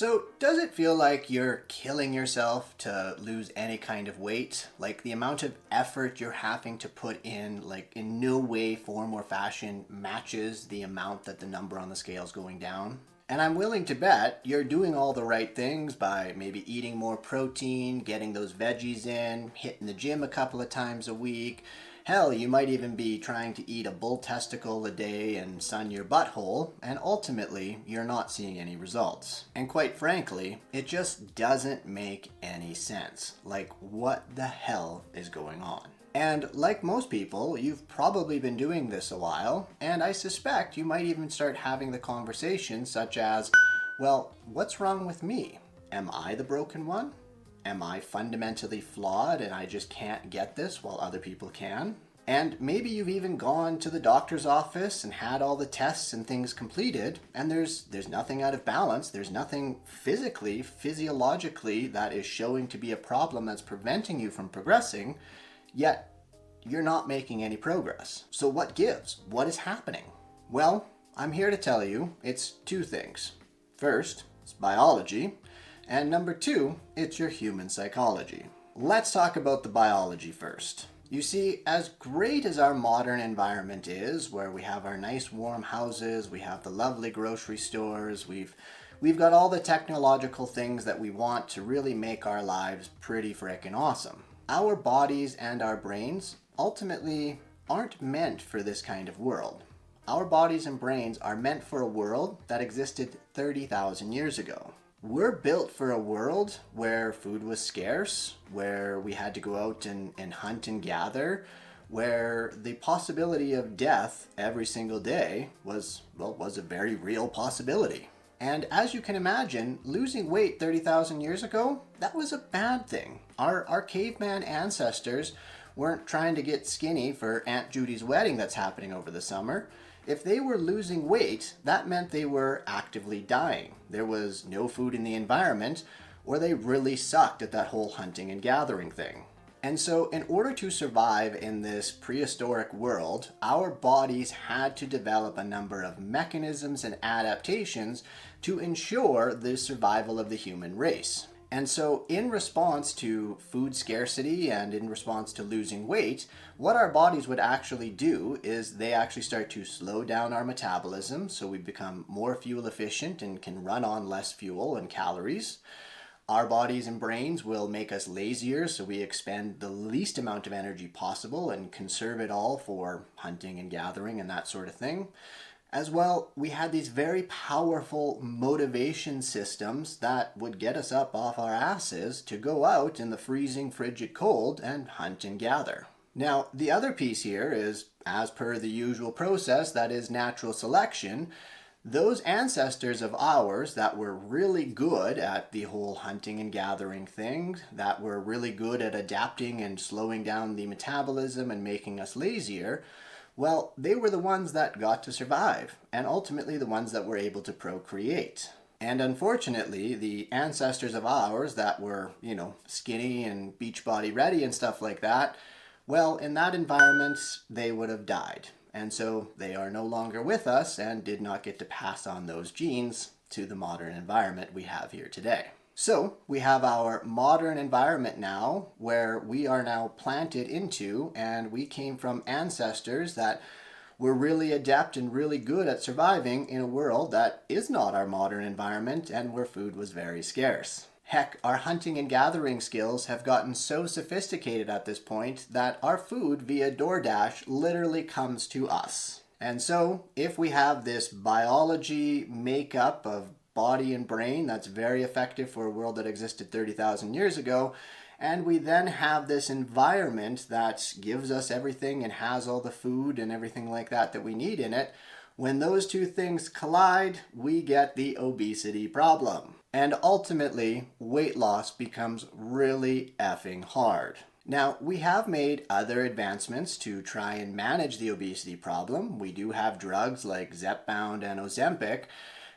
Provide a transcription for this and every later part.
So, does it feel like you're killing yourself to lose any kind of weight? Like the amount of effort you're having to put in, like in no way, form, or fashion matches the amount that the number on the scale is going down? And I'm willing to bet you're doing all the right things by maybe eating more protein, getting those veggies in, hitting the gym a couple of times a week. Hell, you might even be trying to eat a bull testicle a day and sun your butthole, and ultimately, you're not seeing any results. And quite frankly, it just doesn't make any sense. Like, what the hell is going on? And like most people, you've probably been doing this a while, and I suspect you might even start having the conversation such as, well, what's wrong with me? Am I the broken one? Am I fundamentally flawed and I just can't get this while other people can? And maybe you've even gone to the doctor's office and had all the tests and things completed, and there's nothing out of balance. There's nothing physically, physiologically that is showing to be a problem that's preventing you from progressing, yet you're not making any progress. So what gives? What is happening? Well, I'm here to tell you it's two things. First, it's biology. And number two, it's your human psychology. Let's talk about the biology first. You see, as great as our modern environment is, where we have our nice warm houses, we have the lovely grocery stores, we've got all the technological things that we want to really make our lives pretty frickin' awesome. Our bodies and our brains ultimately aren't meant for this kind of world. Our bodies and brains are meant for a world that existed 30,000 years ago. We're built for a world where food was scarce, where we had to go out and hunt and gather, where the possibility of death every single day was a very real possibility. And as you can imagine, losing weight 30,000 years ago, that was a bad thing. Our caveman ancestors weren't trying to get skinny for Aunt Judy's wedding that's happening over the summer. If they were losing weight, that meant they were actively dying. There was no food in the environment, or they really sucked at that whole hunting and gathering thing. And so in order to survive in this prehistoric world, our bodies had to develop a number of mechanisms and adaptations to ensure the survival of the human race. And so in response to food scarcity and in response to losing weight, what our bodies would actually do is they actually start to slow down our metabolism so we become more fuel efficient and can run on less fuel and calories. Our bodies and brains will make us lazier so we expend the least amount of energy possible and conserve it all for hunting and gathering and that sort of thing. As well, we had these very powerful motivation systems that would get us up off our asses to go out in the freezing, frigid cold and hunt and gather. Now, the other piece here is, as per the usual process that is natural selection, those ancestors of ours that were really good at the whole hunting and gathering thing, that were really good at adapting and slowing down the metabolism and making us lazier, well, they were the ones that got to survive, and ultimately the ones that were able to procreate. And unfortunately, the ancestors of ours that were, skinny and beach body ready and stuff like that, well, in that environment, they would have died. And so they are no longer with us and did not get to pass on those genes to the modern environment we have here today. So we have our modern environment now where we are now planted into, and we came from ancestors that were really adept and really good at surviving in a world that is not our modern environment and where food was very scarce. Heck, our hunting and gathering skills have gotten so sophisticated at this point that our food via DoorDash literally comes to us. And so if we have this biology makeup of body and brain that's very effective for a world that existed 30,000 years ago, and we then have this environment that gives us everything and has all the food and everything like that we need in it, when those two things collide, we get the obesity problem. And ultimately, weight loss becomes really effing hard. Now, we have made other advancements to try and manage the obesity problem. We do have drugs like Zepbound and Ozempic,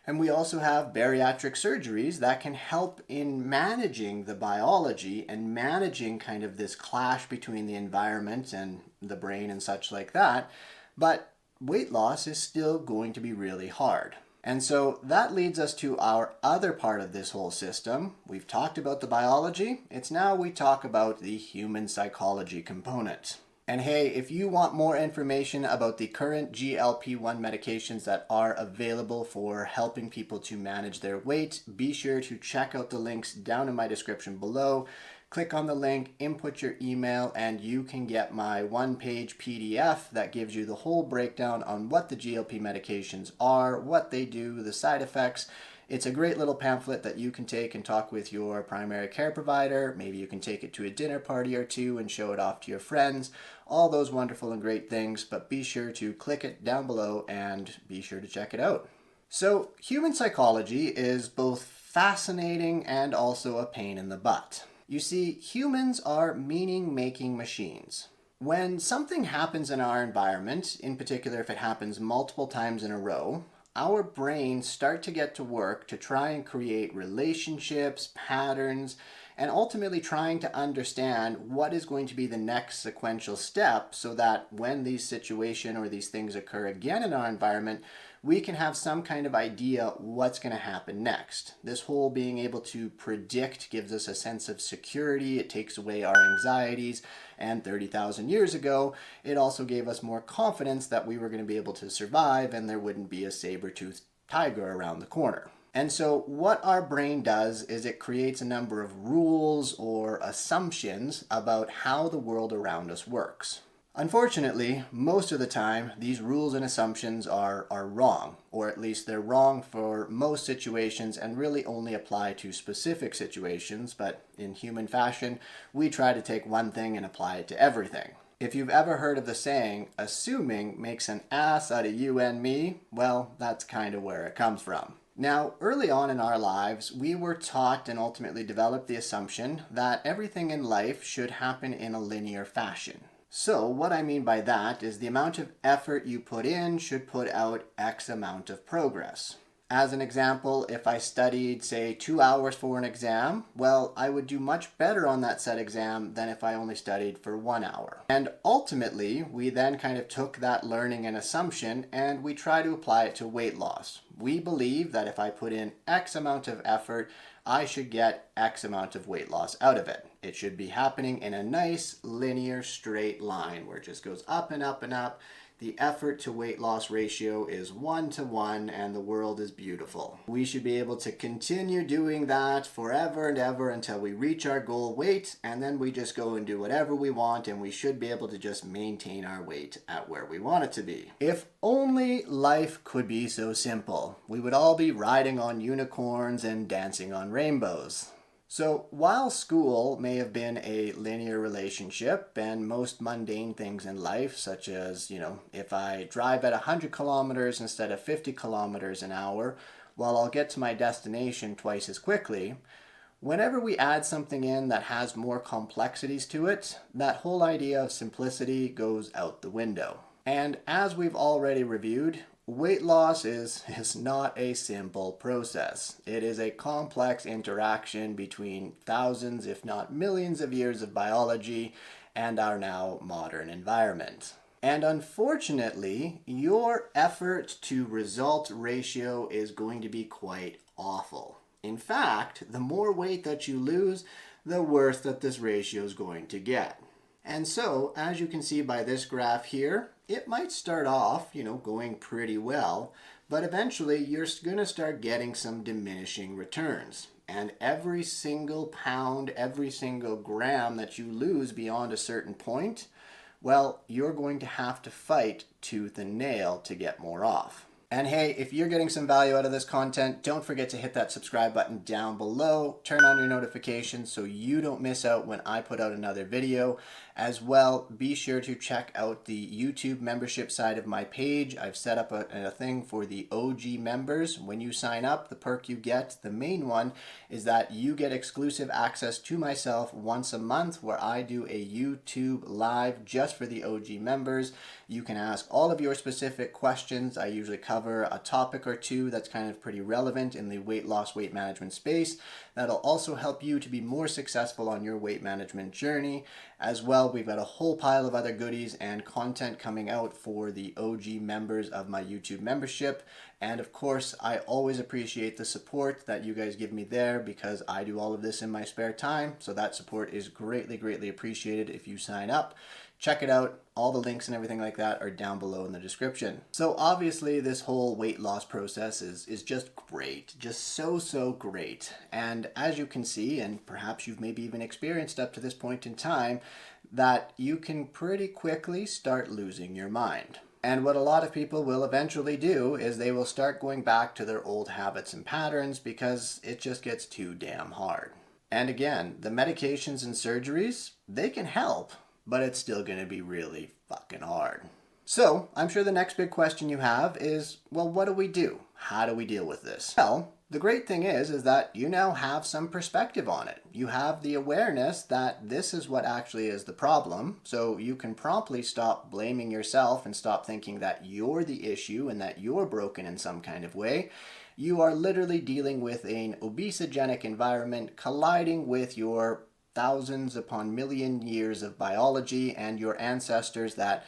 and we also have bariatric surgeries that can help in managing the biology and managing kind of this clash between the environment and the brain and such like that. But weight loss is still going to be really hard. And so that leads us to our other part of this whole system. We've talked about the biology. It's now we talk about the human psychology component. And hey, if you want more information about the current GLP-1 medications that are available for helping people to manage their weight, be sure to check out the links down in my description below. Click on the link, input your email, and you can get my one-page PDF that gives you the whole breakdown on what the GLP medications are, what they do, the side effects. It's a great little pamphlet that you can take and talk with your primary care provider. Maybe you can take it to a dinner party or two and show it off to your friends. All those wonderful and great things, but be sure to click it down below and be sure to check it out. So, human psychology is both fascinating and also a pain in the butt. You see, humans are meaning-making machines. When something happens in our environment, in particular if it happens multiple times in a row, our brains start to get to work to try and create relationships, patterns, and ultimately trying to understand what is going to be the next sequential step so that when these situations or these things occur again in our environment, we can have some kind of idea what's going to happen next. This whole being able to predict gives us a sense of security. It takes away our anxieties. And 30,000 years ago, it also gave us more confidence that we were going to be able to survive and there wouldn't be a saber-toothed tiger around the corner. And so what our brain does is it creates a number of rules or assumptions about how the world around us works. Unfortunately, most of the time, these rules and assumptions are wrong, or at least they're wrong for most situations and really only apply to specific situations, but in human fashion, we try to take one thing and apply it to everything. If you've ever heard of the saying, assuming makes an ass out of you and me, well, that's kind of where it comes from. Now, early on in our lives, we were taught and ultimately developed the assumption that everything in life should happen in a linear fashion. So what I mean by that is the amount of effort you put in should put out X amount of progress. As an example, if I studied, say, 2 hours for an exam, well, I would do much better on that said exam than if I only studied for 1 hour. And ultimately, we then kind of took that learning and assumption and we try to apply it to weight loss. We believe that if I put in X amount of effort, I should get X amount of weight loss out of it. It should be happening in a nice linear straight line where it just goes up and up and up. The effort to weight loss ratio is 1-to-1 and the world is beautiful. We should be able to continue doing that forever and ever until we reach our goal weight, and then we just go and do whatever we want, and we should be able to just maintain our weight at where we want it to be. If only life could be so simple. We would all be riding on unicorns and dancing on rainbows. So while school may have been a linear relationship and most mundane things in life, such as, if I drive at 100 kilometers instead of 50 kilometers an hour, well, I'll get to my destination twice as quickly. Whenever we add something in that has more complexities to it, that whole idea of simplicity goes out the window. And as we've already reviewed, weight loss is not a simple process. It is a complex interaction between thousands, if not millions of years of biology and our now modern environment. And unfortunately, your effort to result ratio is going to be quite awful. In fact, the more weight that you lose, the worse that this ratio is going to get. And so, as you can see by this graph here, it might start off, going pretty well, but eventually you're going to start getting some diminishing returns. And every single pound, every single gram that you lose beyond a certain point, well, you're going to have to fight tooth and nail to get more off. And hey, if you're getting some value out of this content, don't forget to hit that subscribe button down below. Turn on your notifications so you don't miss out when I put out another video. As well, be sure to check out the YouTube membership side of my page. I've set up a thing for the OG members. When you sign up, the perk you get, the main one, is that you get exclusive access to myself once a month where I do a YouTube live just for the OG members. You can ask all of your specific questions. I usually cover cover a topic or two that's kind of pretty relevant in the weight loss, weight management space. That'll also help you to be more successful on your weight management journey. As well, we've got a whole pile of other goodies and content coming out for the OG members of my YouTube membership. And of course, I always appreciate the support that you guys give me there because I do all of this in my spare time. So that support is greatly, greatly appreciated if you sign up. Check it out. All the links and everything like that are down below in the description. So obviously this whole weight loss process is just great. Just so great. And as you can see, and perhaps you've maybe even experienced up to this point in time, that you can pretty quickly start losing your mind. And what a lot of people will eventually do is they will start going back to their old habits and patterns because it just gets too damn hard. And again, the medications and surgeries, they can help, but it's still going to be really fucking hard. So I'm sure the next big question you have is, well, what do we do? How do we deal with this? Well, the great thing is that you now have some perspective on it. You have the awareness that this is what actually is the problem. So you can promptly stop blaming yourself and stop thinking that you're the issue and that you're broken in some kind of way. You are literally dealing with an obesogenic environment colliding with your thousands upon million years of biology and your ancestors that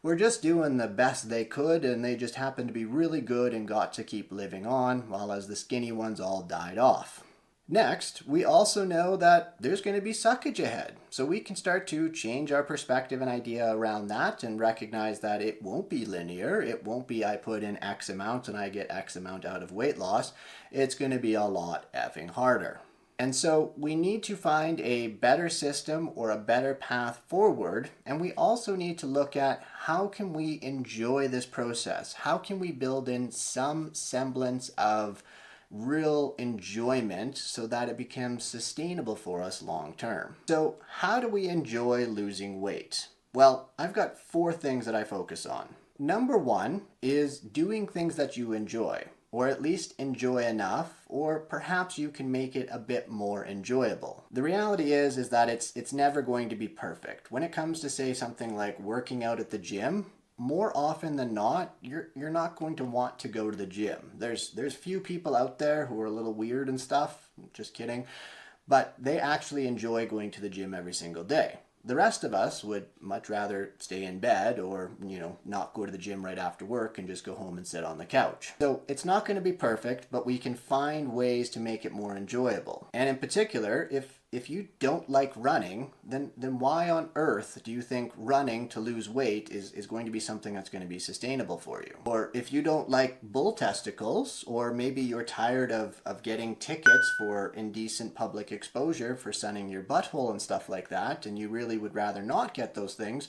were just doing the best they could, and they just happened to be really good and got to keep living on, while as the skinny ones all died off. Next, we also know that there's going to be suckage ahead, so we can start to change our perspective and idea around that and recognize that it won't be linear. It won't be I put in X amount and I get X amount out of weight loss. It's going to be a lot effing harder. And so we need to find a better system or a better path forward. And we also need to look at how can we enjoy this process? How can we build in some semblance of real enjoyment so that it becomes sustainable for us long term? So how do we enjoy losing weight? Well, I've got 4 things that I focus on. Number 1 is doing things that you enjoy, or at least enjoy enough, or perhaps you can make it a bit more enjoyable. The reality is that it's never going to be perfect. When it comes to, say, something like working out at the gym, more often than not, you're not going to want to go to the gym. There's few people out there who are a little weird and stuff, just kidding, but they actually enjoy going to the gym every single day. The rest of us would much rather stay in bed or, not go to the gym right after work and just go home and sit on the couch. So it's not going to be perfect, but we can find ways to make it more enjoyable. And in particular, if you don't like running, then why on earth do you think running to lose weight is going to be something that's going to be sustainable for you? Or if you don't like bull testicles, or maybe you're tired of getting tickets for indecent public exposure for sunning your butthole and stuff like that, and you really would rather not get those things,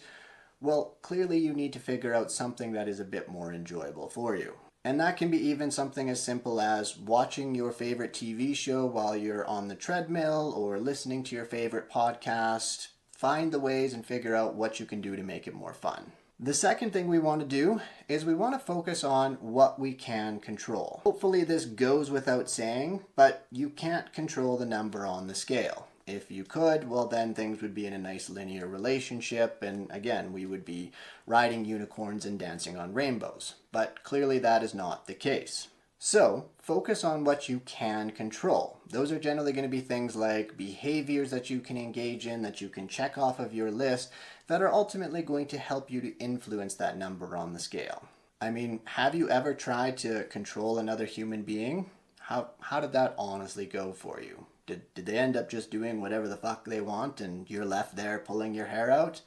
well, clearly you need to figure out something that is a bit more enjoyable for you. And that can be even something as simple as watching your favorite TV show while you're on the treadmill or listening to your favorite podcast. Find the ways and figure out what you can do to make it more fun. The second thing we want to do is we want to focus on what we can control. Hopefully this goes without saying, but you can't control the number on the scale. If you could, well then things would be in a nice linear relationship, and again, we would be riding unicorns and dancing on rainbows. But clearly that is not the case. So focus on what you can control. Those are generally going to be things like behaviors that you can engage in, that you can check off of your list, that are ultimately going to help you to influence that number on the scale. I mean, have you ever tried to control another human being? How did that honestly go for you? Did they end up just doing whatever the fuck they want and you're left there pulling your hair out?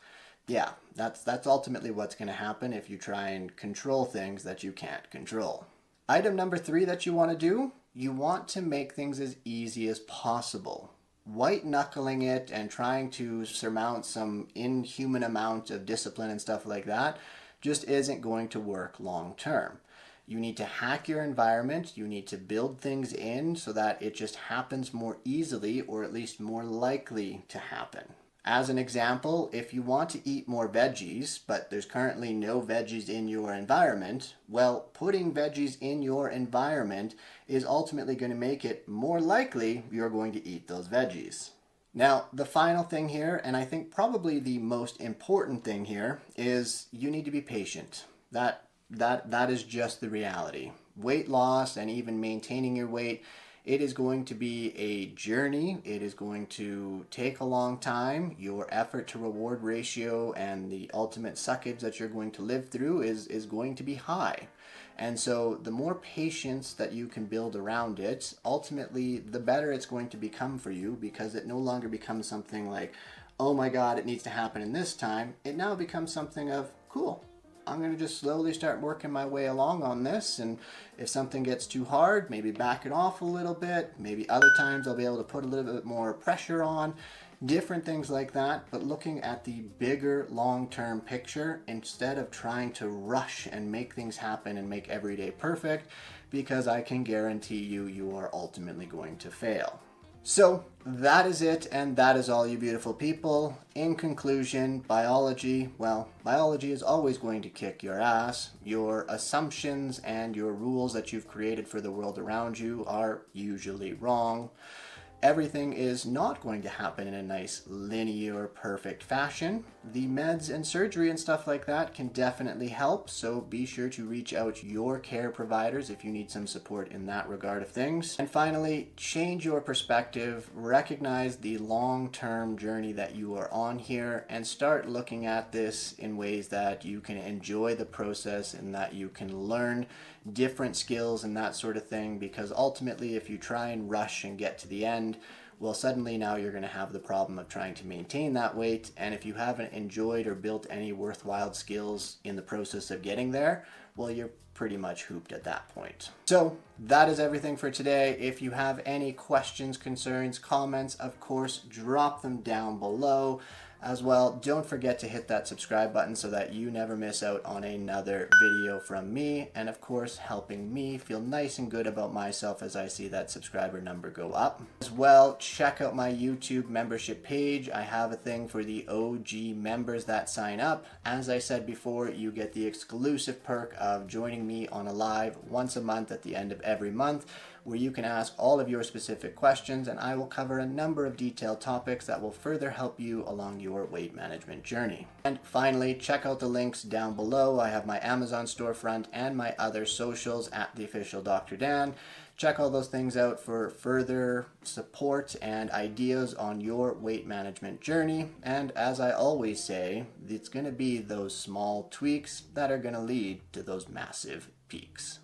Yeah, that's ultimately what's going to happen if you try and control things that you can't control. Item number 3 that you want to do, you want to make things as easy as possible. White knuckling it and trying to surmount some inhuman amount of discipline and stuff like that just isn't going to work long term. You need to hack your environment. You need to build things in so that it just happens more easily, or at least more likely to happen. As an example, if you want to eat more veggies, but there's currently no veggies in your environment, well, putting veggies in your environment is ultimately going to make it more likely you're going to eat those veggies. Now, the final thing here, and I think probably the most important thing here, is you need to be patient. That That is just the reality. Weight loss and even maintaining your weight, it is going to be a journey. It is going to take a long time. Your effort to reward ratio and the ultimate suckage that you're going to live through is going to be high. And so the more patience that you can build around it, ultimately the better it's going to become for you, because it no longer becomes something like, oh my God, it needs to happen in this time. It now becomes something of, cool, I'm going to just slowly start working my way along on this. And if something gets too hard, maybe back it off a little bit. Maybe other times I'll be able to put a little bit more pressure on. Different things like that, but looking at the bigger long-term picture instead of trying to rush and make things happen and make every day perfect, because I can guarantee you, you are ultimately going to fail. So that is it, and that is all, you beautiful people. In conclusion, biology, well, biology is always going to kick your ass. Your assumptions and your rules that you've created for the world around you are usually wrong. Everything is not going to happen in a nice, linear, perfect fashion. The meds and surgery and stuff like that can definitely help, so be sure to reach out to your care providers if you need some support in that regard of things. And finally, change your perspective, recognize the long-term journey that you are on here, and start looking at this in ways that you can enjoy the process and that you can learn different skills and that sort of thing, because ultimately if you try and rush and get to the end, well, suddenly now you're going to have the problem of trying to maintain that weight, and if you haven't enjoyed or built any worthwhile skills in the process of getting there, well, you're pretty much hooped at that point. So that is everything for today. If you have any questions, concerns, comments, of course, drop them down below. As well, don't forget to hit that subscribe button so that you never miss out on another video from me, and of course helping me feel nice and good about myself as I see that subscriber number go up. As well, check out my YouTube membership page. I have a thing for the OG members that sign up. As I said before, you get the exclusive perk of joining me on a live once a month at the end of every month, where you can ask all of your specific questions, and I will cover a number of detailed topics that will further help you along your weight management journey. And finally, check out the links down below. I have my Amazon storefront and my other socials at the official Dr. Dan. Check all those things out for further support and ideas on your weight management journey. And as I always say, it's going to be those small tweaks that are going to lead to those massive peaks.